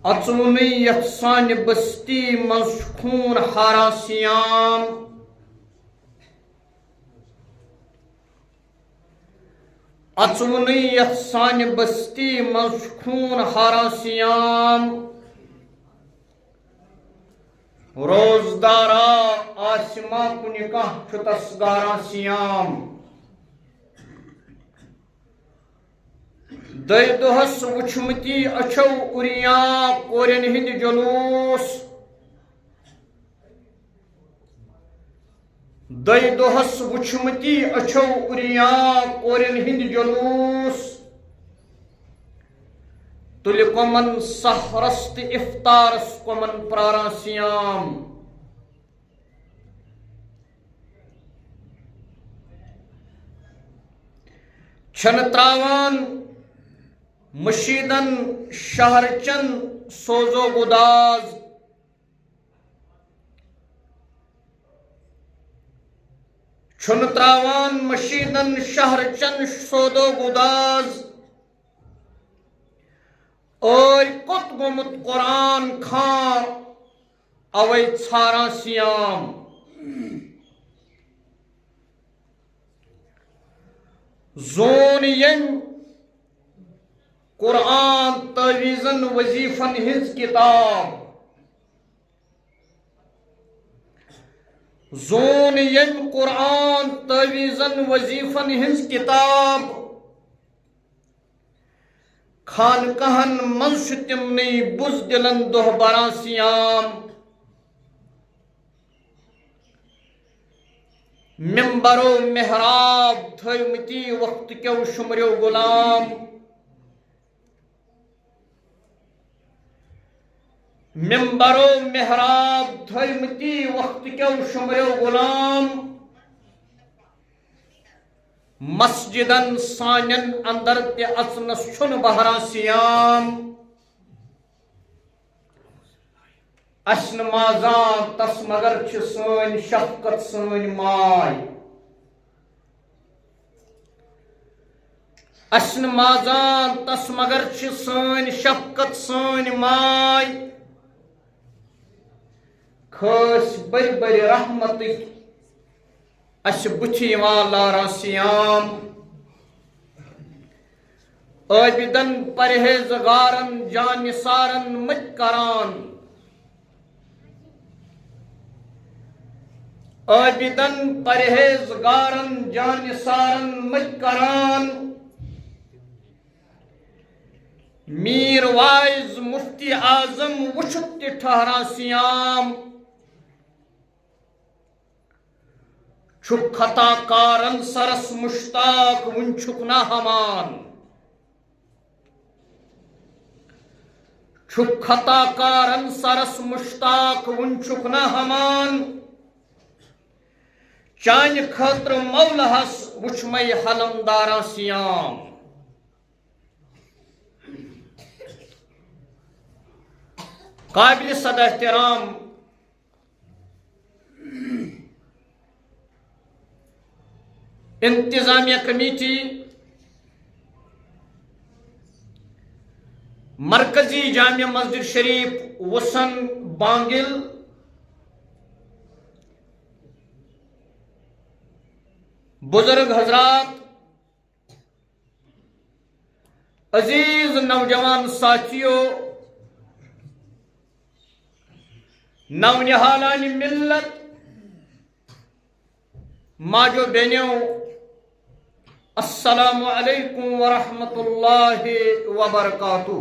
اژوُنُے یتھ سانہِ بستی منٛز چھُ خوٗن ہاران سِیام اژوُنُے یتھ سانہِ بستی منٛز چھُ خوٗن ہاران سِیام روزدارا آسہِ ما کُنہِ کانٛہہ چھُ تس گاران سِیام دۄیہِ دۄہس وٕچھمٕتی أچھو اُریاں کورٮ۪ن ہٕنٛدۍ جلوٗس دۄیہِ دۄہس وٕچھمٕتی أچھو اُریاں کورٮ۪ن ہٕنٛدۍ جلوٗس تُلہِ کۄمن سحرس تہٕ اِفطارس کۄمن پراران سِیام چھنہٕ تراوان مشیٖدن شہرچن سوزو گُداز چھُنہٕ تراوان مشیٖدن شہرچن سودو گُداز ٲرۍ کوٚت گوٚمُت قرآن خان اوے ژھاران سِیام زون ییٚمۍ قرآن تعویٖزن وظیٖفن ہٕنٛز کِتاب زون ییٚمۍ قرآن تعویٖزن وظیٖفن ہٕنٛز کِتاب خانقاہن منٛز چھُ تِمنٕے بُزدِلن دۄہ بران سِیام ممبرو محراب تھٲومٕتی وقتہٕ کیو شُمرٮ۪و غلام ممبرو محراب تھٲومٕتی وقتہٕ کیو شُمرٮ۪و غلام مسجدن سانٮ۪ن اندر تہِ اژنس چھُنہٕ بہران سِیام اسہِ نہٕ مازان تس مگر چھِ سٲنۍ شفقت سٲنۍ ماے اسہِ نہٕ مازان تس مگر چھِ سٲنۍ شفقت سٲنۍ ماے کھٲسۍ بٔرۍ بٔرۍ رحمتٕکۍ اسہِ بُتھِ یِوان لاران سِیام عٲبِدن پرہیزگارن جانِثارن مٔتۍ کران عٲبِدن پرہیزگارن جانِثارن مٔتۍ کران میٖر وایز مُفتی اعظم وٕچھِتھ تہِ ٹھہران سِیام چھُکھ خطا کارن سرس مُشتاق وُنہِ چھُکھ نہ ہمان چھُکھ خطا کارن سرس مُشتاق وُنہِ چھُکھ نہ ہمان چانہِ خٲطرٕ مولہس وٕچھمَے حلم داران سِیام قابلِ صد احترام انتظامیہ کمیٹی مرکزی جامع مسجد شریف وسن بانگل بزرگ حضرات عزیز نوجوان ساتھیو نونہالان ملت ماجو بہنیو السلام علیکم ورحمۃ اللہ وبرکاتہ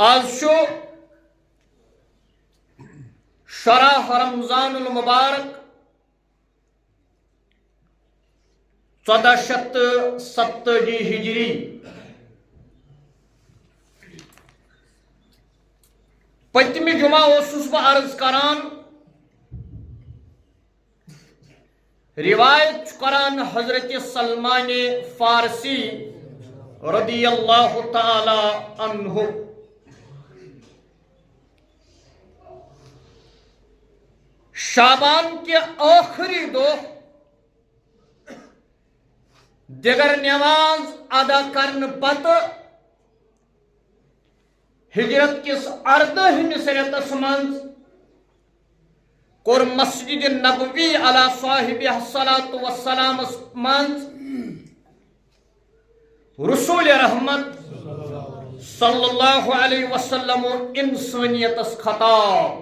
آج چھُ شرح رمضان المبارک 1470 ہجری پٔتمہِ جمعہ اوسُس بہٕ عرض کران روایت چھُ کران حضرت سلمان فارسی رضی اللہ تعالی عنہ شابان کے آخری دۄہ دیگر نماز ادا کرن پتہ ہجرت کس 18 رٮ۪تس منٛز کور مسجد نبوی علی صاحب الصلاۃ والسلام منٛز رسول رحمت صلی اللہ علیہ وسلم انسانیتس خطاب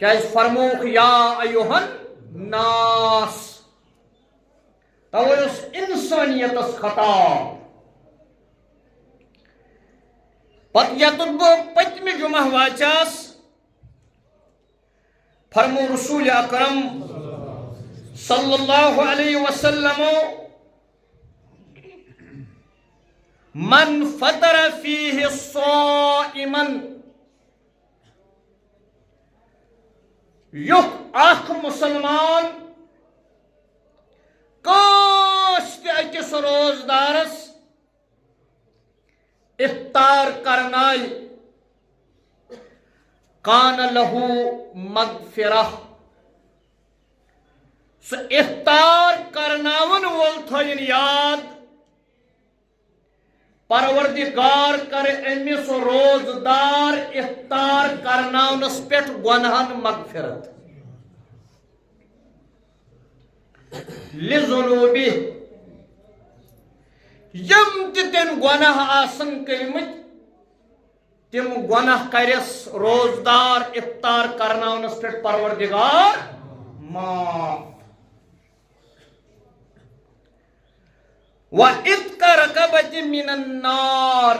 کیاز فرموک یا ایوہ الناس توے اس انسانیتس خطاب پت یتن بہ پتمہ جمعہ واچاس فرمو رسول اکرم صلی اللہ علیہ وسلم من فطر فیہ صائما یُتھ اخ مسلمان کاش تہ أکِس روزدارس افطار کرنائی کان لہو مغفرہ سہ افطار کرناون وول تھٲیِن یاد پروردگار کر امس روزدار افطار کرناونس پٮ۪ٹھ گۄنہن مغفرت لذنوبہ یم تہ تم گۄناہ آسن کٔرمٕتۍ تم گۄناہ کرس روزدار افطار کرناونس پٮ۪ٹھ پروردگار معاف وَإِذْكَ رَكَبَتِ مِنَ النَّارِ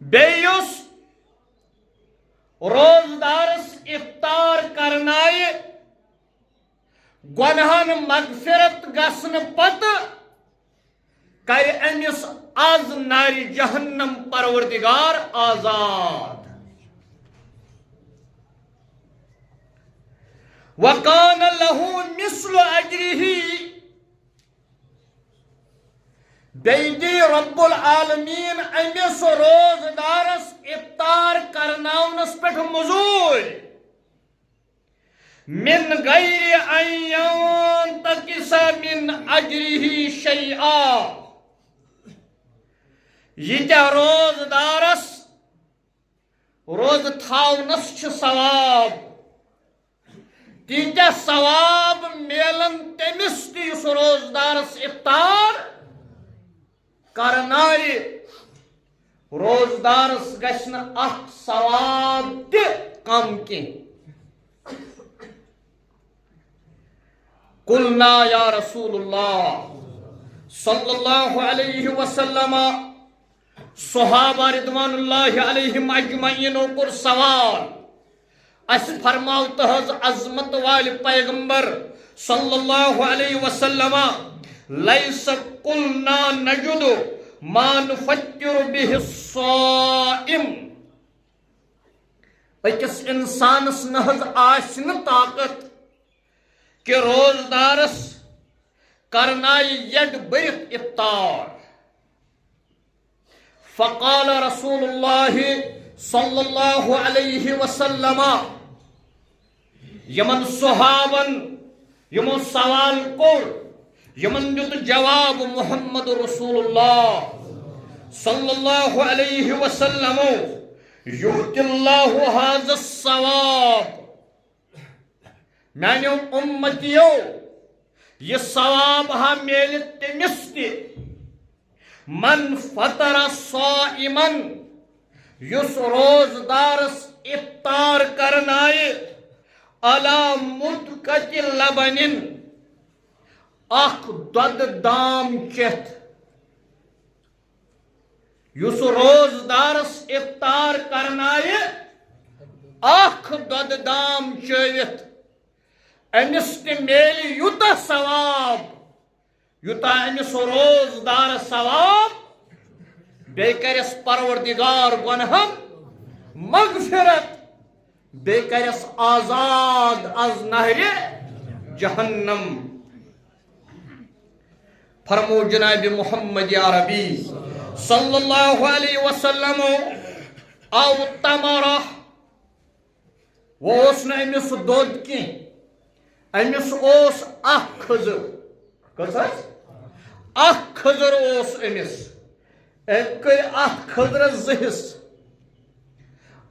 بیٚیُس روزدارس افطار کرنائے گۄنہن مغفرت گژھن پتہ کر امس از نار جہنم پروردگار آزاد وَكَانَ لَهُ مِثْلُ أَجْرِهِ بیٚیہِ دی رب العالمین امس روزدارس افطار کرناونس پٮ۪ٹھ مزوٗرۍ من غیر ان ينتقص من اجره شيئا ییٖتیٛاہ روزدارس روز تھاونس چھ ثواب تیٖتیٛاہ ثواب میلن تٔمِس تہِ یُس روزدارس افطار کرنایہِ روزدارس گژھِ نہٕ اکھ ثواب تہِ کم کینٛہہ قلنا یا رسول اللہ صلی اللہ علیہ وسلم صحابہ رضوان اللہ علیہم اجمعین کور سوال اس فرماو تہذ عظمت وال پیغمبر صلی اللہ علیہ وسلم لیس قلنا نجد ما نفطر به الصائم أکس انسانس نہذ آسن طاقت کہ روزدارس کرنائی یڈ برت افطار فقال رسول اللہ صلی اللہ علیہ وسلم یمن صحابن یمو سوال کور یمن دیت جواب محمد رسول اللہ صلی اللہ علیہ وسلم یؤتی اللہ ھذا الثواب میانیو امتیو یہ ثواب ہا میل تمس تہ من فطر صائمن یس روزدارس افطار کرنائے علی مدقت لبنن اخ دود دام چت یس روزدارس افطار کرنائے اخ دود دام چوت امس تہ میل یوتہ ثواب یوتہ امس روزدار ثواب بے کرس پروردگار گنہم مغفرت بے کرس آزاد از نہر جہنم فرمو جناب محمد عربی صلی اللہ علیہ وسلم او تمرہ وہ اس نے امس دود کی امس اوس اخ خضر کس اخ خضر اوس امس ام کر اخ خضر زہس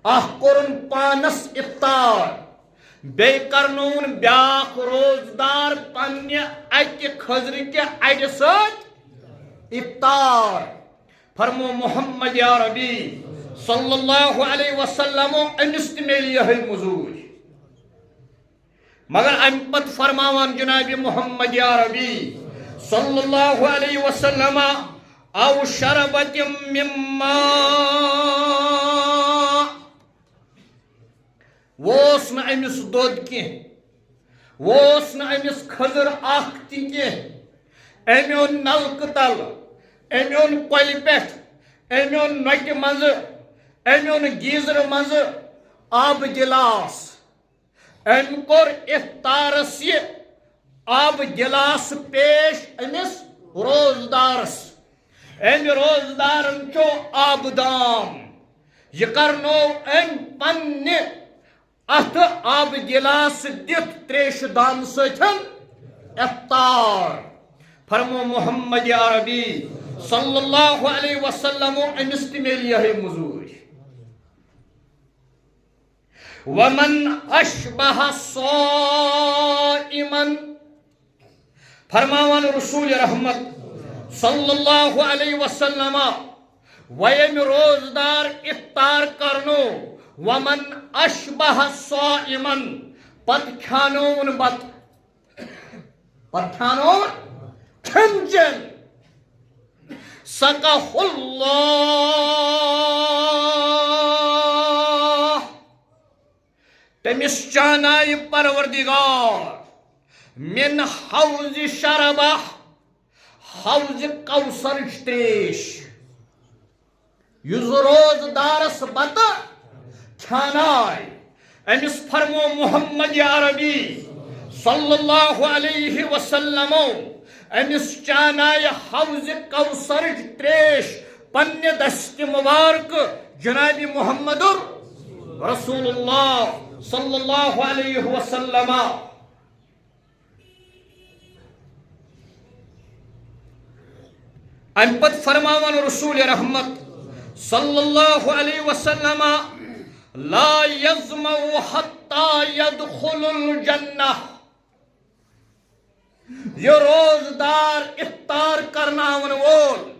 اخ کورن پانس افطار بے کرنون بیاق روزدار پنہ اکہ خضر کے اڑ ست افطار فرمو محمد یا ربی صلی اللہ علیہ وسلم امس تہ میل یہ مزور مگر ام پت فرماوان جناب محمد یا ربی صلی اللہ علیہ وسلم او شربت مما ووس نا امس دود کی ووس نا امس خضر اخ تی کی امیون نلک تل امیون کول پیٹھ امیون نوٹ مز امیون گیزر مز آب گلاس ام کور افطارس یہ آب گلاس پیش امس روزدارس ام روزدارن چو آب دام یہ کرنو ام پنہ ات آب گلاس دت تریش دام ستن افطار فرمو محمد یا ربی صلی اللہ علیہ وسلم امس تہ میل یہ مزور ومن اشبہ صائما فرماوان رسول رحمت صلی اللہ علیہ وسلم ویم روزدار افطار کرنو ومن اشبہ صائما پت کھانون بت پت کھانون کھن چن سقہ اللہ تمس چانائی پروردگار من حوض شربہ حوض کوثر تریش یز روزدارس بت کھانائی امس فرمو محمد یا ربی صلی اللہ علیہ وسلم امس چانائی حوض کوثر تریش پنہ دست مبارک جناب محمد رسول اللہ صلی اللہ علیہ وسلم ام پت فرماون رسول رحمت صلی اللہ علیہ وسلم لا یظمأ حتی یدخل الجنہ یہ روزدار افطار کرناون وول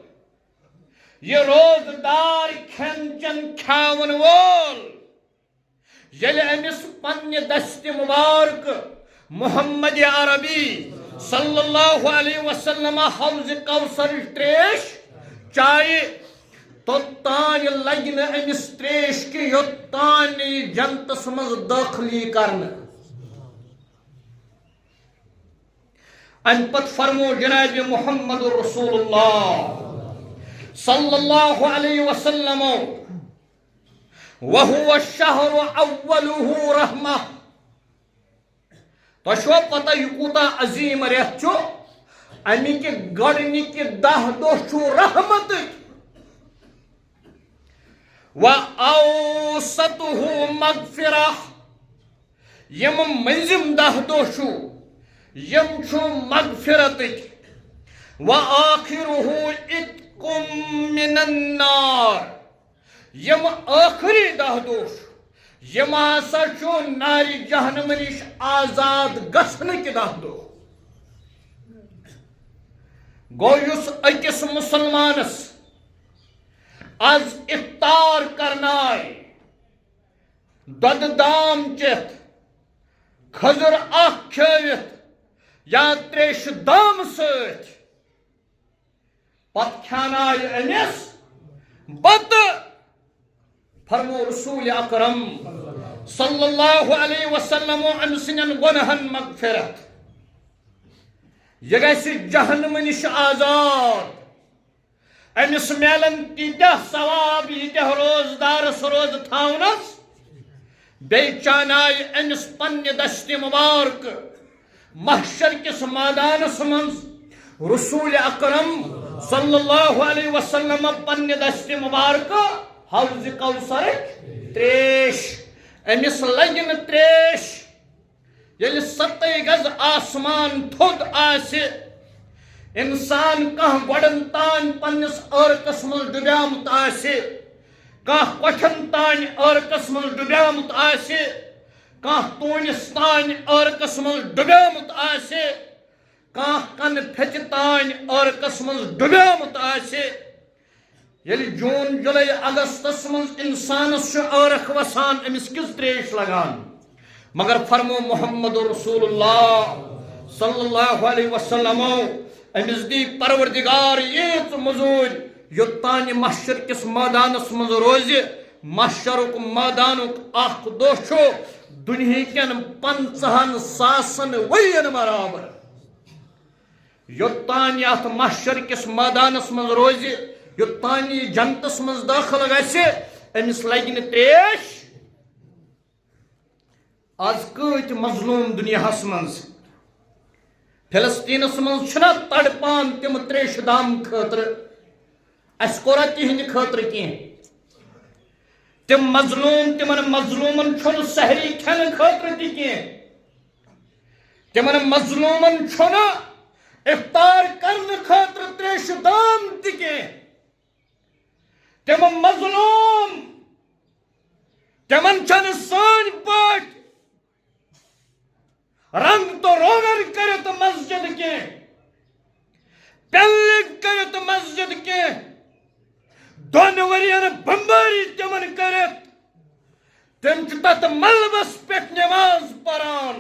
یہ روزدار کھین چن کھاون وول یل امس پنہ دست مبارک محمد عربی صلی اللہ علیہ وسلم حوض کوثر تریش چاہے توتان لگن امس تریش کی یوتان جنتس مز داخلی کرن ان پت فرمو جناب محمد رسول اللہ صلی اللہ علیہ وسلم وهو الشهر اوله رحمہ تو شو پتہ یہ کوتا عظیم ریت چھو امی کے گڑنی کے 10 دو چھو رحمت وَأَوْسَطُهُ مَغْفِرَةٌ یم منزم 10 دو چھو یم چھو مغفرت وَآخِرُهُ عِتْقٌ مِّنَ النَّارِ یم آخری 10 دو یم آسا چھو ناری جہنم نش آزاد گسن کی 10 دو گو یس اکس مسلمانس از افطار کرنائی دد دام چت خضر اخ کھوت یا تریش دام ست پت کھانائی امس بت فرمو رسول اکرم صلی اللہ علیہ وسلم امسنن گنہن مغفرت یہ گیسی جہنم نش آزاد امس میلن تیتہ ثواب یہ روزدارس روز تھاونس بے چانائی امس پنہ دست مبارک محشر کس مادانس منز رسول اکرم صلی اللہ علیہ وسلم پنہ دست مبارک حوض کوثر تریش امس لگن تریش یل 7 گز آسمان تھود آسہِ انسان کانٛہہ گۄڈن تان پننس عٲرقس منٛز ڈُبیومُت آسہِ کانٛہہ کۄٹھٮ۪ن تانۍ عٲرقس منٛز ڈُبیومُت آسہِ کانٛہہ توٗنِس تانۍ عٲرقس منٛز ڈُبیومُت آسہِ کانٛہہ کنہٕ پھیٚژِ تانۍ عٲرقس منٛز ڈُبیومُت آسہِ ییٚلہِ جوٗن جُلے اگستس منٛز انسانس چھُ عٲرق وسان أمِس کِژھ تریش لگان مگر فرمو محمد رسول اللہ صلی اللہ علیہ وسلمو أمِس دی پروردگار ییٖژ مٔزوٗرۍ یوٚتانۍ یہِ محشر کِس مٲدانس منٛز روزِ محشرُک مٲدانُک اکھ دۄہ چھُ دُنہیٖکٮ۪ن 50,000 ؤرین برابر یوٚتانۍ یتھ محشر کِس مٲدانس منٛز روزِ یوٚتانۍ یہِ جنتس منٛز دٲخل گژھِ أمِس لگہِ نہٕ تریش آز کۭتۍ مظلوٗم دُنیاہس منٛز فلسطیٖنس منٛز چھُنہ تڑپان تِم تریشہِ دام خٲطرٕ اَسہِ کوٚرا تِہنٛدِ خٲطرٕ کینٛہہ تِم مظلوٗم تِمن مظلوٗمن چھُنہٕ سحری کھٮ۪نہٕ خٲطرٕ تہِ کینٛہہ تِمن مظلوٗمن چھُنہٕ اِفطار کرنہٕ خٲطرٕ تریشہِ دام تہِ کینٛہہ تِم مظلوٗم تِمن چھنہٕ سٲنۍ پٲٹھۍ رنگ تو روغن کٔرِتھ مسجد کینٛہہ پِلنگ کٔرِتھ مسجد کینٛہہ 2 ؤرین بمبٲری تِمن کٔرِتھ تِم چھِ تتھ ملبس پٮ۪ٹھ نٮ۪ماز پران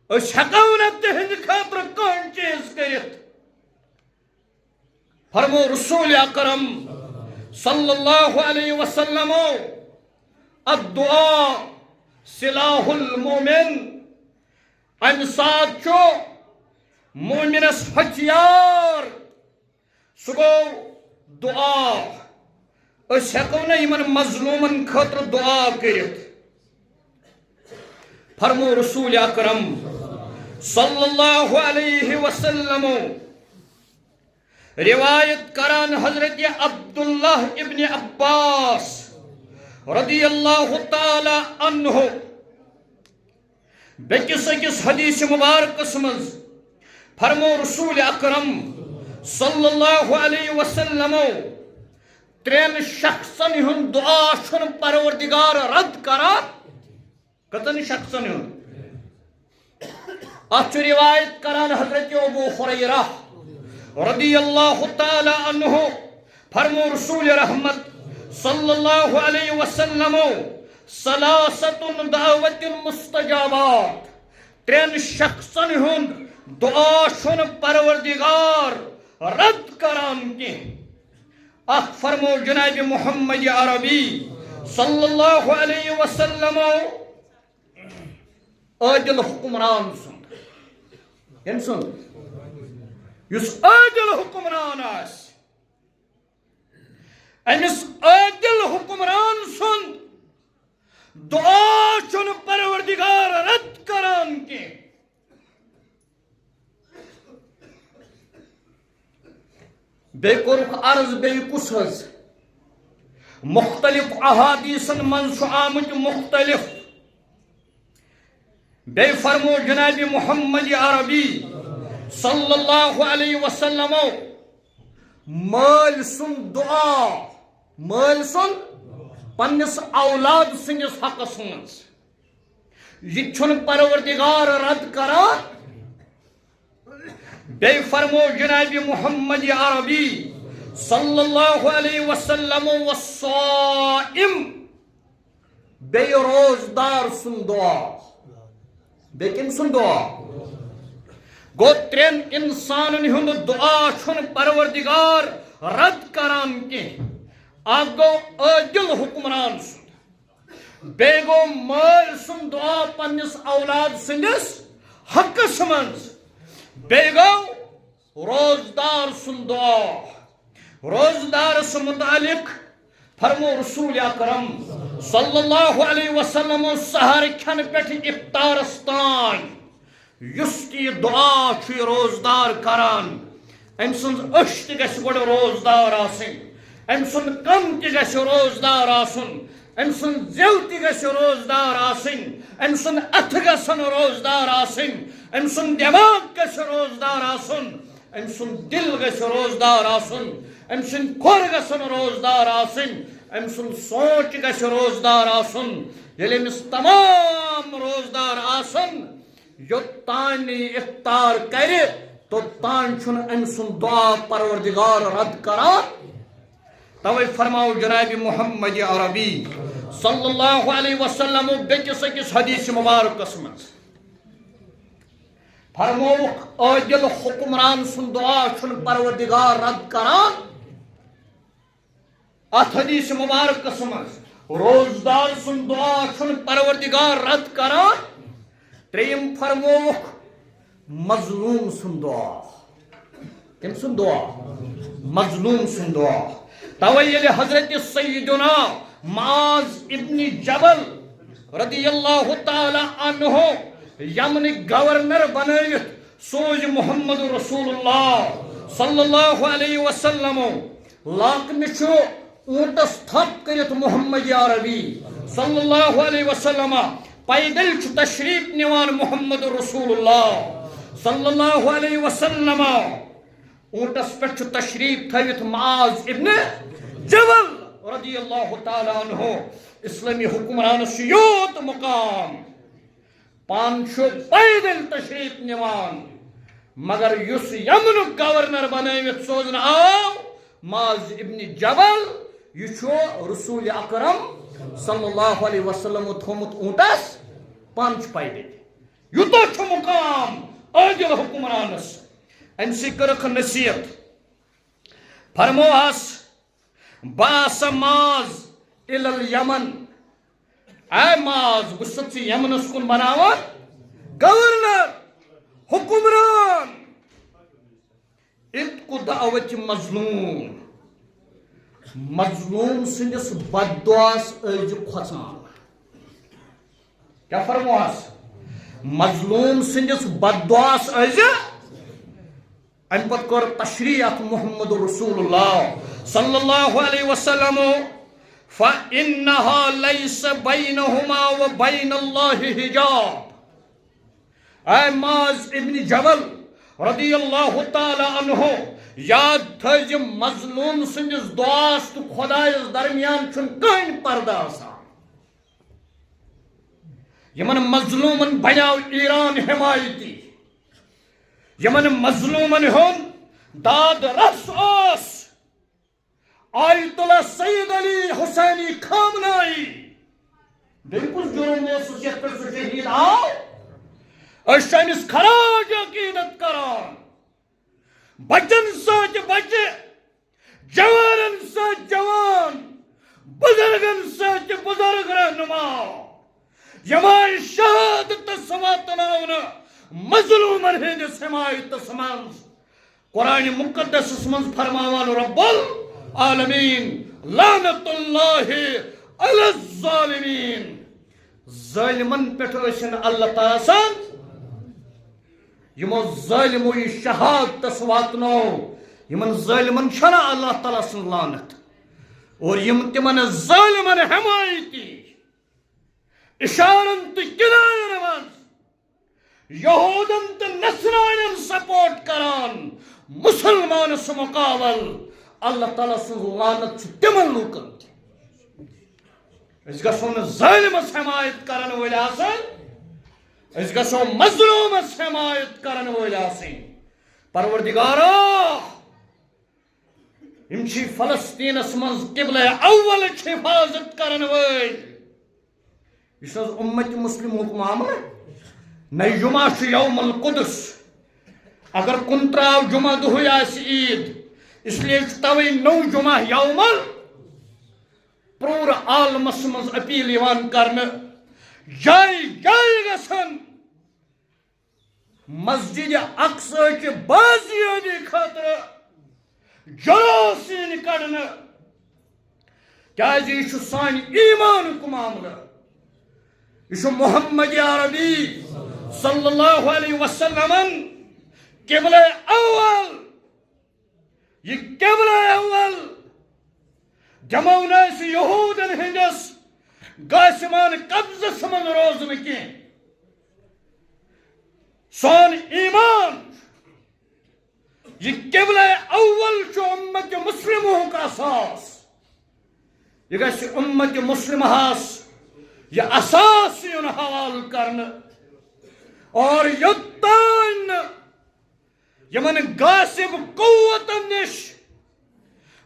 أسۍ ہٮ۪کو نہٕ تِہنٛدِ خٲطرٕ کٕہۭنۍ چیٖز کٔرِتھ فرمو رسول اکرم صلی اللہ علیہ وسلم الدعاء سلاح المومن امہِ ساتہٕ چھُ مومنس ہتھیار سُہ گوٚو دعا أسۍ ہٮ۪کو نہٕ یِمن مظلوٗمن خٲطرٕ دعا کٔرِتھ فرمو رسول اکرم صلی اللہ علیہ وسلم روایت کران حضرت عبداللہ ابن عباس رضی اللہ تعالی عنہ بیٚکِس أکِس حدیث مبارکس منٛز فرمو رسول اکرم صلی اللہ علیہ وسلم 3 شخصن ہُنٛد دعا چھُنہٕ پروردگار رد کران کٔژن شخصن ہُنٛد اتھ چھُ روایت کران حضرت ابو ہریرہ رضی اللہ تعالی عنہ فرمو رسول رحمت صلی اللہ علیہ وسلم ثلاثۃ دعوت مستجابات 3 شخصن ہُنٛد دعا چھُنہٕ پروردگار رد کران کینٛہہ اکھ فرمو جناب محمد عربی صلی اللہ علیہ وسلم عادل حکمران سُنٛد کٔمۍ سُنٛد یُس عادل حکمران آسہِ أمِس عادل حکمران سُنٛد دعا چھُنہٕ پروردگار رد کران کینٛہہ بیٚیہِ کوٚرُکھ عرض بیٚیہِ کُس حظ مختلف احادیثن منٛز چھُ آمُت مختلف بیٚیہِ فرمو جناب محمد عربی صلی اللہ علیہ وسلم مٲلۍ سُنٛد دعا مٲلۍ سُنٛد پننس اولاد سٕنٛدِس حقس منٛز یہِ چھُنہٕ پروردگار رد کران بیٚیہِ فرمو جناب محمد عربی صلی اللہ علیہ وسلم والصائم بیٚیہِ روزدار سُنٛد دعا بیٚیہِ کٔمۍ سُنٛد دعا گوٚو 3 انسانن ہُنٛد دعا چھُنہٕ پروردگار رد کران کینٛہہ اکھ گوٚو عادل حکمران سُنٛد بیٚیہِ گوٚو مٲلۍ سُنٛد دعا پننس اولاد سٕنٛدِس حقس منٛز بیٚیہِ گوٚو روزدار سُنٛد دعا روزدارس متعلق فرمو رسول اکرم صلی اللہ علیہ وسلم سحر کھٮ۪نہٕ پٮ۪ٹھ افطارس تام یُس تہِ یہِ دعا چھُ یہِ روزدار کران أمۍ سٕنٛز أچھ تہِ گژھِ گۄڈٕ روزدار آسٕنۍ أمۍ سُنٛد کن تہِ گژھِ روزدار آسُن ام سن زیو تہ گژھِ روزدار آسن ام سن اتھ گژھن روزدار آسن ام سن دماغ گژھِ روزدار آسن ام سن دل گژھِ روزدار آسن ام سن کھور گژھن روزدار آسن ام سن سوچ گژھِ روزدار آسن ییٚلہِ أمِس تمام روزدار آسن یوٚتانۍ یہِ افطار کرِ توٚتانۍ چھُنہٕ أمۍ سُنٛد دعا پروردگار رد کران توے فرماو جناب محمد عربی صلی اللہ علیہ وسلم بیٚکِس أکِس حدیث مبارکس منٛز فرمووُکھ عٲدِل حکمران سُنٛد دعا چھُنہٕ پروردگار رد کران اتھ حدیث مبارکس منٛز روزدار سُنٛد دعا چھُنہٕ پروردگار رد کران ترٛیٚیِم فرمووُکھ مظلوم سُنٛد دعا کٔمۍ سُنٛد دعا مظلوم سُنٛد دعا توے ییٚلہِ حضرت سیدنا معاذ ابن جبل رضی اللہ تعالی عنہ یمنٕکۍ گورنر بنٲوِتھ سوز محمد رسول اللہ صلی اللہ علیہ وسلم لاکنہِ چھُ اونٹس تھپ کٔرِتھ محمد عربی صلی اللہ علیہ وسلم پیدل چھُ تشریف نِوان محمد رسول اللہ صلی اللہ علیہ وسلم اونٹس پٮ۪ٹھ چھُ تشریف تھٲوِتھ معاذ ابن جبل رضی اللہ تعالی عنہ اسلامی حکمرانس چھُ یوت مقام پان چھُ پیدل تشریف نِوان مگر یُس یمنُک گورنر بنٲوِتھ سوزنہٕ آو معاذ ابن جبل یہ چھُ رسول اکرم صلی اللہ علیہ وسلم تھومُت اونٹس پان چھُ پیدل یوٗتاہ چھُ مقام عٲدِل حکمرانس أمۍ سٕے کٔرٕکھ نصیحت فرموہس بعث معاذ إلى اليمن اے معاذ بہٕ چھُسَتھ ژٕ یمنس کُن بناوان گورنر حکمران اتقُ دعوت مظلوم مظلوم سندس بد دعاس ٲسۍزِ کھۄژان کیٛاہ فرموہس مظلوم سندس بد دعاس ٲسۍزِ امہِ پتہٕ کٔر تشریح اتھ محمد رسول اللہ صلی اللہ علیہ وسلم فإنها ليس بينهما وبين الله حجاب اے معاذ ابن جبل رضی اللہ تعالی عنہ یاد تھٲیزِ مظلوم سندس دعاس تہٕ خۄدایس درمیان چھُنہٕ کٕہٕنۍ پردٕ آسان یمن مظلومن بنیاو ایران حمایتی یمن مظلومن ہُنٛد داد رس اوس آیت اللہ سید علی حسینی خامنائی بیٚیہِ کُس جُرم اوسُس یتھ پٮ۪ٹھ سُہ شہیٖد آو أسۍ چھِ أمِس خراج عقیٖدت کران بچن سۭتۍ بچہِ جوانن سۭتۍ جوان بزرگن سۭتۍ بزرگ رہنما یِم آیہِ شہادتس واتناونہٕ مظلومن ہٕنٛدِس حمایتس منٛز قرآنِ مقدسس منٛز فرماوان رب العالمین لعنت اللہ علی الظالمین ظالمن پٮ۪ٹھ ٲسِن اللہ تعالیٰ سن یمو ظالمو یہِ شہادتس واتنو یمن ظالمن چھنہ اللہ تعالیٰ سٕنٛز لعنت اور یم تمن ظالمن حمایتی اشارن تہٕ کناین منٛز یہودن تہٕ نصرانین سپورٹ کران مسلمانس مقابل اللہ تعالیٰ سٕنٛز لعنت چھِ تمن لوٗکن تہِ أسۍ گژھو نہٕ ظالمس حمایت کرن وٲلۍ آسٕنۍ أسۍ گژھو مظلومس حمایت کرن وٲلۍ آسٕنۍ پروردگارا یِم چھِ فلسطیٖنس منٛز قبلہ اولٕچ حفاظت کرن وٲلۍ یہِ چھُ حظ اُمت مسلمُک معاملہٕ نَے جمعہ چھُ یوم القدس اگر کُن ترٛاو جمعہ دۄہٕے آسہِ عیٖد اسلیے چھُ توے نوٚو جمعہ یومل پوٗرٕ عالمس منٛز اپیٖل یِوان کرنہٕ جایہِ جایہِ گژھن مسجد اقصاچہِ بازیٲبی خٲطرٕ جلوس یِنۍ کڑنہٕ کیازِ یہِ چھُ سانہِ ایٖمانُک معاملہٕ یہ محمد عربی صلی اللہ علیہ وسلم قبلہ اول یہ قبلہ اول جمعون یہودن ہندس غاسمان قبضس من روزن کی سون ایمان یہ قبلہ اول چھ امت مسلموں کا اساس یہ گژھِ امت مسلمہس یہ اساس یون حوال کرن اور یوتان یمن غاصب قوتن نش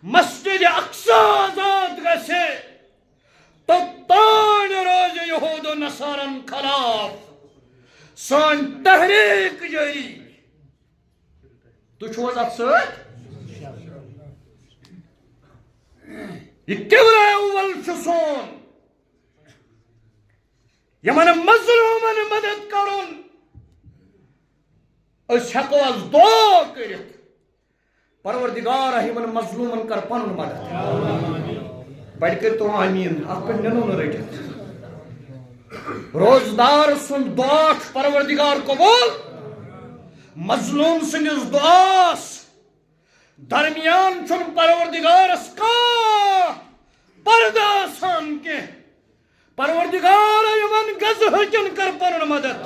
مسجد اقصی آزاد گژھِ توتان روز یہود و نصارن خلاف سون تحریک جاری تو چھوز ات سۭتۍ یہ قبلہ اول چھ سون یمن مظلومن مدد کرن اس ہیکو از دعا کرت پروردگار یمن مظلومن کر پنن مدد بڑھ کر تو آمین ات پہ ننو نہ رٹت روزدار سن دعا پروردگار قبول مظلوم سندس دعاس درمیان چھن پروردگارس کا پردہ آسان کی پروردگار یمن غزہ کر پنن مدد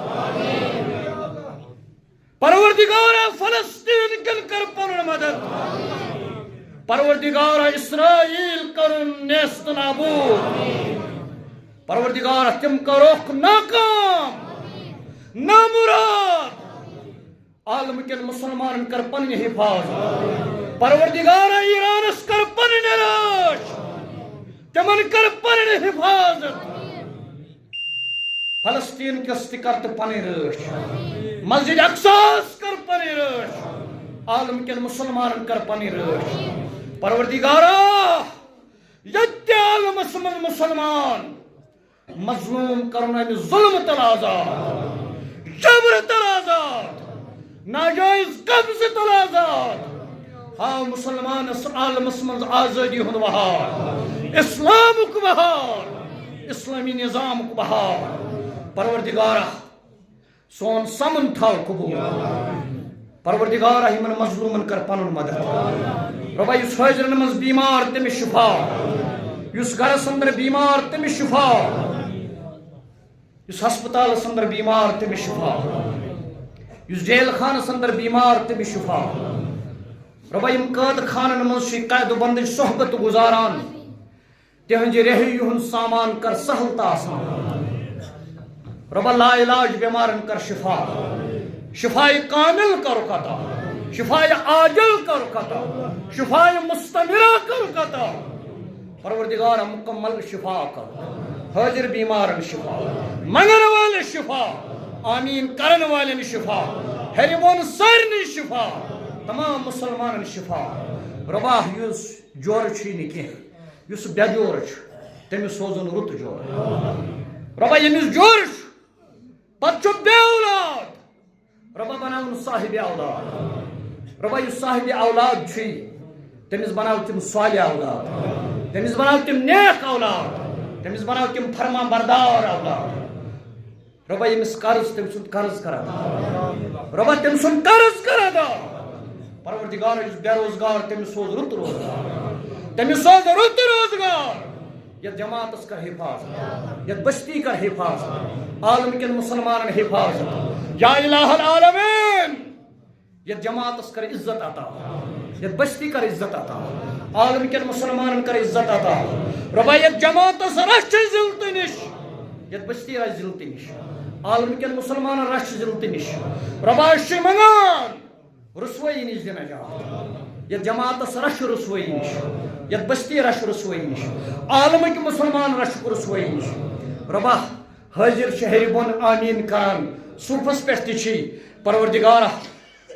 پروردگار فلسطین کر پنن مدد پروردگار اسرائیل کرن نیست نابود پروردگار تم کروک ناکام نامراد عالم کن مسلمان کر پنن حفاظت پروردگار ایرانس کر پنن راج تمن کر پنن حفاظت فلسطین کس کر پنن راج مسجد اقصاس کر پنن راج عالم کن مسلمان کر پنن راج پروردگارا یت عالم مسلمان مظلوم کرنا ظلم تل آزاد جبر تل آزاد ناجائز قبض تل آزاد ہاں مسلمان عالمس من آزادی ہند بہار اسلامک بہار اسلامی نظامک بہار پروردگارہ سون سمن تھاو قبول پروردگارہ یمن مظلومن کر پنن مدد ربا یس حاضرن من بیمار تمس شفا یس گرس اندر بیمار تمس شفا یس ہسپتال اندر بیمار تمس شفا یس جیل خانس اندر بیمار تمس شفا ربا یم قید خانن من قید و بندش صحبت گزاران تہنج رہی ہن سامان کر سہل تا آسان ربا لا علاج بیمارن کر شفا شفای کامل کرو کتا شفای عاجل کرو کتا شفای مستمرہ کرو کتا پروردگار مکمل شفا کرو حاضر بیمارن شفا منگن والے شفا آمین کرن والے شفا ہریبون سارن شفا تمام مسلمان شفا ربا یس جور چھی نکی یس بیجور چھ تمس سوزن رت جور ربا یمس جور پتہ بے اولاد ربا بناون صاحب اولاد ربا یس صاحب اولاد چھی تمس بناو تم صالح اولاد تمس بناو تم نیک اولاد تمس بناو تم فرما بردار اولاد ربا یمس قرض تم سن قرض کرا ربا تم سن قرض کرا دا پروردگار یس بے روزگار تمس سوز رت روزگار تمس سوز رت روزگار یت جماعتس کر حفاظت یت بستی کر حفاظت عالم کن مسلمان حفاظت یا الہ العالمین یت جماعتس کر عزت عطا یت بستی کر عزت عطا عالم کن مسلمان کر عزت عطا ربا یت جماعتس رش ذلت نش یت بستی رش ذلت نش عالم کن مسلمان رش ذلت نش ربا شی منگان رسوئی نش دن جات یت جماعتس رش رسوئی نش یت بستی رش رسوئی نش عالم کی مسلمان رش رسوئی نش ربا حاضر شہر بون آمین کران صوفس پہ تھی پروردگارہ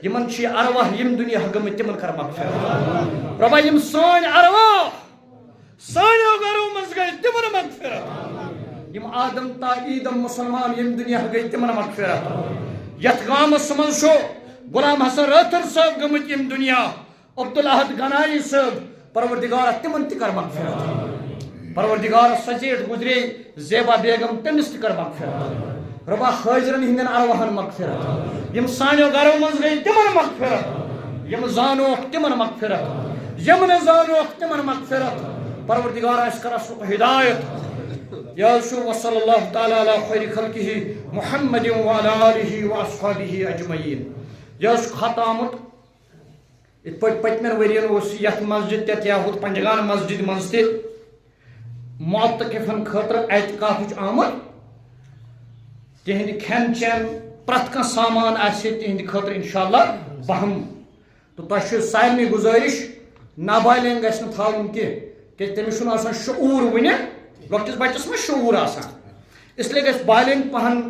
یمن چھ ارواح یم دنیا گمت تمن کر مغفرت ربا یم سان ارواح سانو گرو مز گئی تمن مغفرت یم آدم تا ایدم مسلمان یم دنیا گئی تمن مغفرت یت گامس من شو غلام حسن راتر صاحب گمت یم دنیا عبدالاحد گنائی صاحب پروردگار تمن تہ کر مغفرت پروردگار سچیٹ گزرے زیبا بیگم تمس تہ کر مغفرت ربا حاضرن ہندن ارواحن مغفرت یم سانو گرو مز گئی تمن مغفرت یم زانوک تمن مغفرت یم نہ زانوک تمن مغفرت پروردگار اس کر اس ہدایت وصلی اللہ تعالی علی خیر خلقہ محمد وعلی آلہ واصحابہ اجمعین خط آمت ات پتمن ورین یت مسجد یا پنجگان مسجد مز معتکفن خاطر اعتکاف آمد تہند کھین چین پرت کھانا سامان تہند خاطر انشاءاللہ بہم تو تہ سارے گزارش نابالغ گھس تھاون کی تمس آسان شعور ون لکٹس بچس میں شعور آسان اس لیے گھس بالغ پہن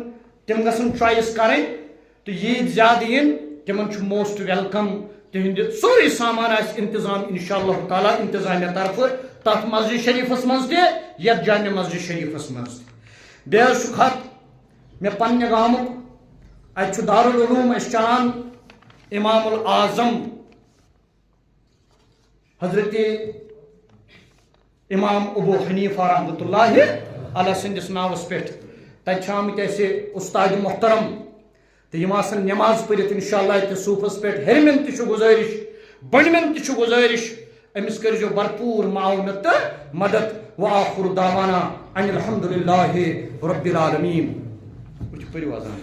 تم گھن چوائس کریں تو عید زیادہ ین تمن موسٹ ویلکم تہند سوری سامان انتظام انشاءاللہ تعالی انتظامیہ طرف تر مسجد شریفس مز تہ جامع مسجد شریفس مز بیس خط میں پنہ گامک ات دارالعلوم چلان امام الاعظم حضرت امام ابو حنیفہ رحمۃ اللہ علیہ سندس ناوس پہ تت آمت استاد محترم تو یم آسن نماز پڑھت انشاءاللہ صوفس پہ ہرمن تہ گزارش بڑمن تہ گزارش امس کرو بھرپور معاونت تو مدد وآخر دعوانا ان الحمدللہ رب العالمین پڑھو اذان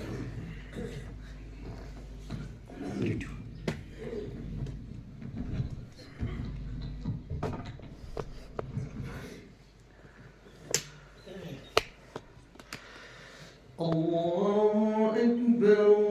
اللہ اکبر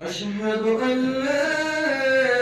أشهد أن لا